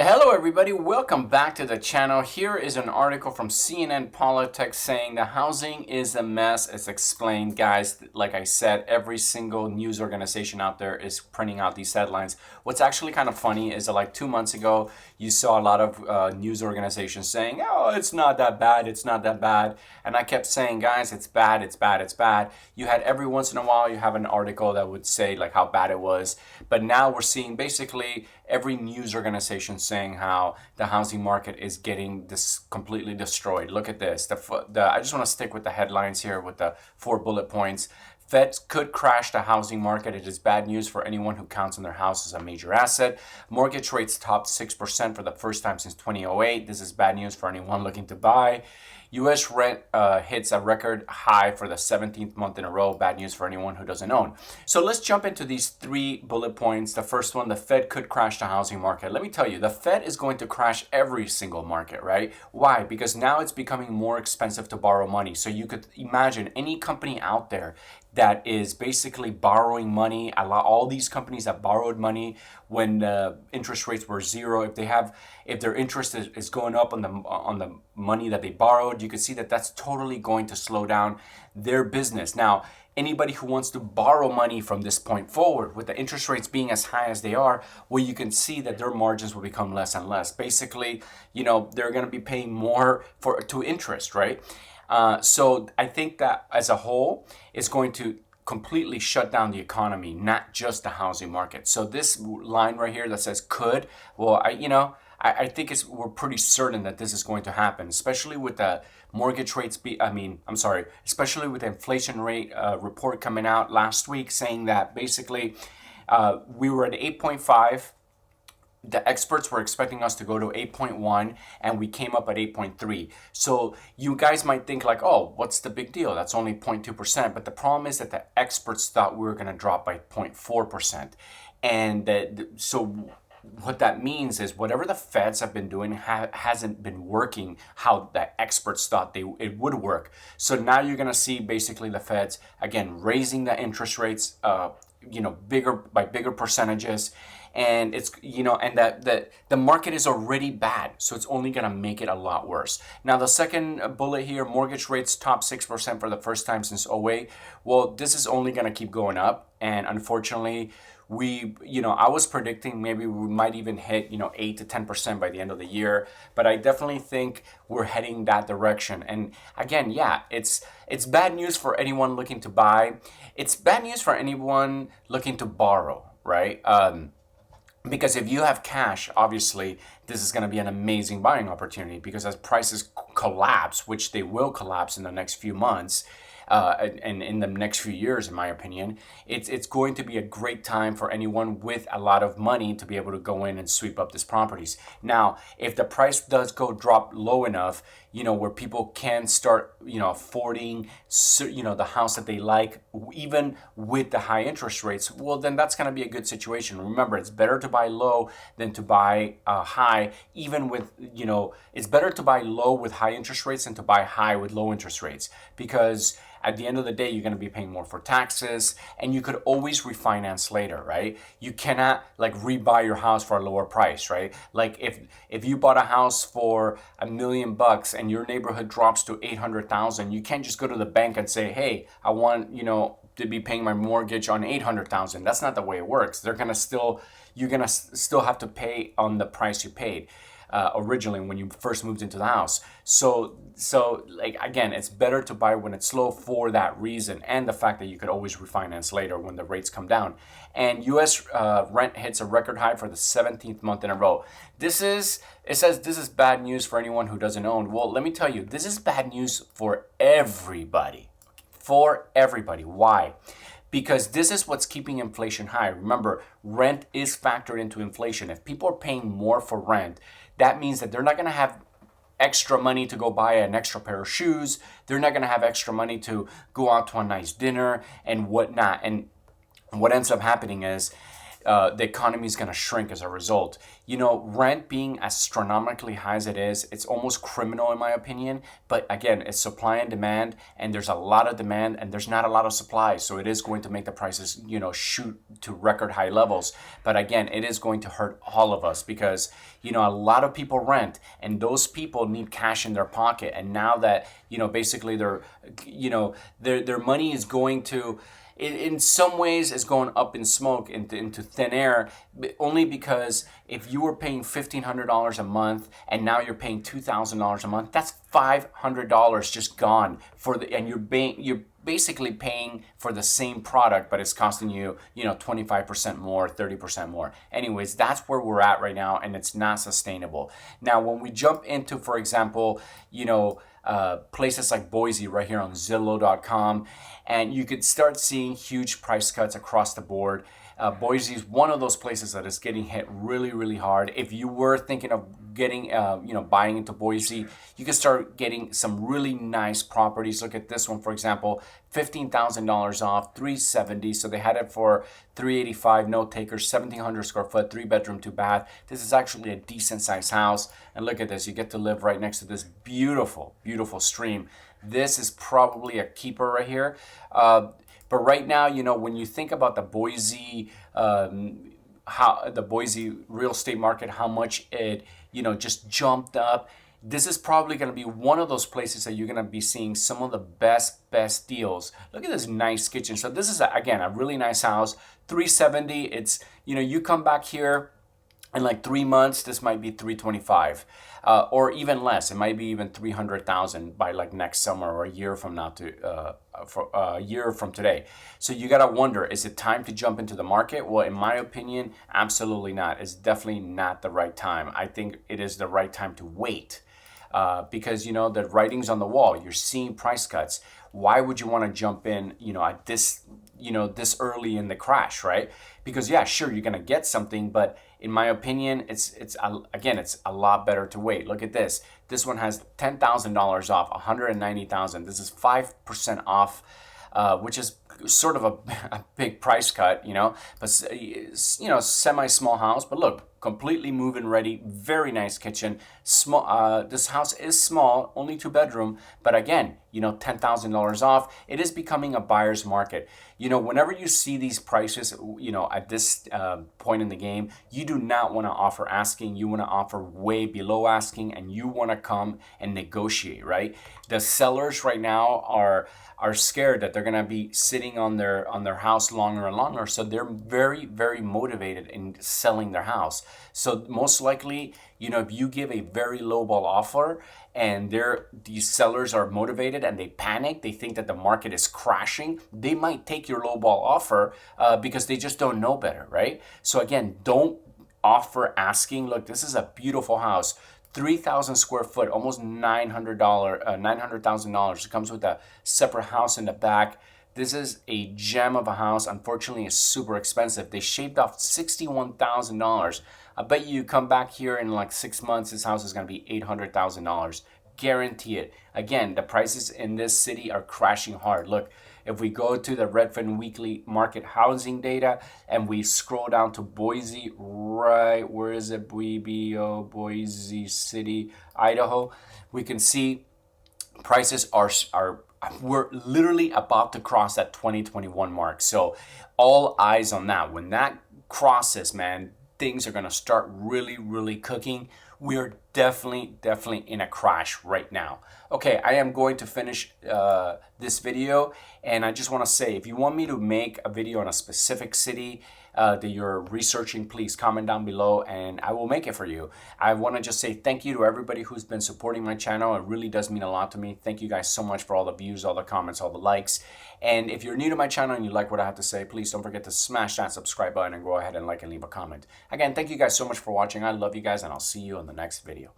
Hello everybody, welcome back to the channel. Here is an article from CNN Politics saying the housing is a mess. It's explained, guys. Like I said, every single news organization out there is printing out these headlines. What's actually kind of funny is that like 2 months ago, you saw a lot of news organizations saying, oh, it's not that bad, it's not that bad. And I kept saying, guys, it's bad, it's bad, it's bad. You had every once in a while, you have an article that would say like how bad it was. But now we're seeing basically every news organization saying how the housing market is getting completely destroyed. Look at this. I just want to stick with the headlines here with the 4 bullet points. Fed could crash the housing market. It is bad news for anyone who counts on their house as a major asset. Mortgage rates topped 6% for the first time since 2008. This is bad news for anyone looking to buy. U.S. rent hits a record high for the 17th month in a row. Bad news for anyone who doesn't own. So let's jump into these 3 bullet points. The first one, the Fed could crash the housing market. Let me tell you, the Fed is going to crash every single market, right? Why? Because now it's becoming more expensive to borrow money. So you could imagine any company out there that is basically borrowing money. All these companies that borrowed money when interest rates were zero, if their interest is going up on the money that they borrowed, you can see that that's totally going to slow down their business. Now, anybody who wants to borrow money from this point forward, with the interest rates being as high as they are, well, you can see that their margins will become less and less. Basically, they're going to be paying more to interest, right? So I think that as a whole, it's going to completely shut down the economy, not just the housing market. So this line right here that says could, well, I think we're pretty certain that this is going to happen, especially with the mortgage rates. Especially with the inflation rate report coming out last week saying that basically we were at 8.5. The experts were expecting us to go to 8.1 and we came up at 8.3. So you guys might think like, oh, what's the big deal? That's only 0.2%. But the problem is that the experts thought we were going to drop by 0.4%. And so what that means is whatever the feds have been doing hasn't been working how the experts thought it would work. So now you're going to see basically the feds, again, raising the interest rates, bigger percentages. And it's and that the market is already bad, so it's only going to make it a lot worse. Now the second bullet here, mortgage rates top 6% for the first time since '08. Well, this is only going to keep going up, and unfortunately I was predicting maybe we might even hit 8 to 10% by the end of the year, but I definitely think we're heading that direction. And again, yeah, it's bad news for anyone looking to buy. It's bad news for anyone looking to borrow, right? Because if you have cash, obviously, this is going to be an amazing buying opportunity because as prices collapse, which they will collapse in the next few months, and in the next few years, in my opinion, it's going to be a great time for anyone with a lot of money to be able to go in and sweep up these properties. Now, if the price does drop low enough, where people can start, affording, the house that they like, even with the high interest rates, well, then that's going to be a good situation. Remember, it's better to buy low than to buy high, even with, it's better to buy low with high interest rates than to buy high with low interest rates, because at the end of the day, you're going to be paying more for taxes, and you could always refinance later, right? You cannot like rebuy your house for a lower price, right? Like if you bought a house for $1 million and your neighborhood drops to 800,000, you can't just go to the bank and say, hey, I want, to be paying my mortgage on 800,000. That's not the way it works. You're gonna still have to pay on the price you paid originally when you first moved into the house. So like again, it's better to buy when it's low for that reason, and the fact that you could always refinance later when the rates come down. And U.S. Rent hits a record high for the 17th month in a row. It says this is bad news for anyone who doesn't own. Well, let me tell you, this is bad news for everybody. For everybody. Why? Because this is what's keeping inflation high. Remember, rent is factored into inflation. If people are paying more for rent, that means that they're not going to have extra money to go buy an extra pair of shoes. They're not going to have extra money to go out to a nice dinner and whatnot. And what ends up happening is the economy is going to shrink as a result. You know, rent being astronomically high as it is, it's almost criminal in my opinion. But again, it's supply and demand, and there's a lot of demand and there's not a lot of supply. So it is going to make the prices, you know, shoot to record high levels. But again, it is going to hurt all of us because, you know, a lot of people rent and those people need cash in their pocket. And now that, you know, basically their money is going to, in some ways is going up in smoke into thin air, only because if you were paying $1,500 a month and now you're paying $2,000 a month, that's $500 just gone and you're basically paying for the same product, but it's costing you, you know, 25% more, 30% more. Anyways, that's where we're at right now, and it's not sustainable. Now, when we jump into, for example, you know, places like Boise right here on zillow.com, and you could start seeing huge price cuts across the board. Boise is one of those places that is getting hit really, really hard. If you were thinking of getting, you know, buying into Boise, you can start getting some really nice properties. Look at this one, for example, $15,000 off, $370. So they had it for $385, no takers, 1,700 square foot, 3-bedroom, 2-bath. This is actually a decent sized house. And look at this, you get to live right next to this beautiful, beautiful stream. This is probably a keeper right here. But right now, you know, when you think about the Boise, how the Boise real estate market, how much it, you know, just jumped up, this is probably going to be one of those places that you're going to be seeing some of the best deals. Look at this nice kitchen. So this is, again, a really nice house, $370. It's, you know, you come back here in like 3 months, this might be $325, or even less. It might be even $300,000 by like next summer or a year from now for a year from today. So you gotta wonder, is it time to jump into the market? Well, in my opinion, absolutely not. It's definitely not the right time. I think it is the right time to wait. Because, you know, the writing's on the wall. You're seeing price cuts. Why would you want to jump in, you know, at this, you know, this early in the crash, right? Because yeah, sure, you're going to get something, but in my opinion, it's a lot better to wait. Look at this. This one has $10,000 off, $190,000. This is 5% off, which is sort of a big price cut, you know, but, you know, semi-small house, but look, completely move-in ready, very nice kitchen. Small. This house is small, only 2-bedroom, but again, you know, $10,000 off. It is becoming a buyer's market. You know, whenever you see these prices, you know, at this point in the game, you do not want to offer asking. You want to offer way below asking, and you want to come and negotiate, right? The sellers right now are scared that they're going to be sitting on their house longer and longer, so they're very, very motivated in selling their house. So most likely, you know, if you give a very lowball offer and these sellers are motivated and they panic, they think that the market is crashing, they might take your lowball offer because they just don't know better, right? So again, don't offer asking. Look, this is a beautiful house. 3,000 square foot, almost $900,000. It comes with a separate house in the back. This is a gem of a house. Unfortunately, it's super expensive. They shaved off $61,000. I bet you come back here in like 6 months, this house is going to be $800,000. Guarantee it. Again, the prices in this city are crashing hard. Look, if we go to the Redfin weekly market housing data and we scroll down to Boise, right, where is it? Boise City, Idaho, we can see prices we're literally about to cross that 2021 mark. So all eyes on that. When that crosses, man, things are going to start really, really cooking. We are definitely in a crash right now. Okay, I am going to finish this video, and I just want to say, if you want me to make a video on a specific city that you're researching, please comment down below and I will make it for you. I want to just say thank you to everybody who's been supporting my channel. It really does mean a lot to me. Thank you guys so much for all the views, all the comments, all the likes. And if you're new to my channel and you like what I have to say, please don't forget to smash that subscribe button and go ahead and like and leave a comment. Again, thank you guys so much for watching. I love you guys, and I'll see you in the next video.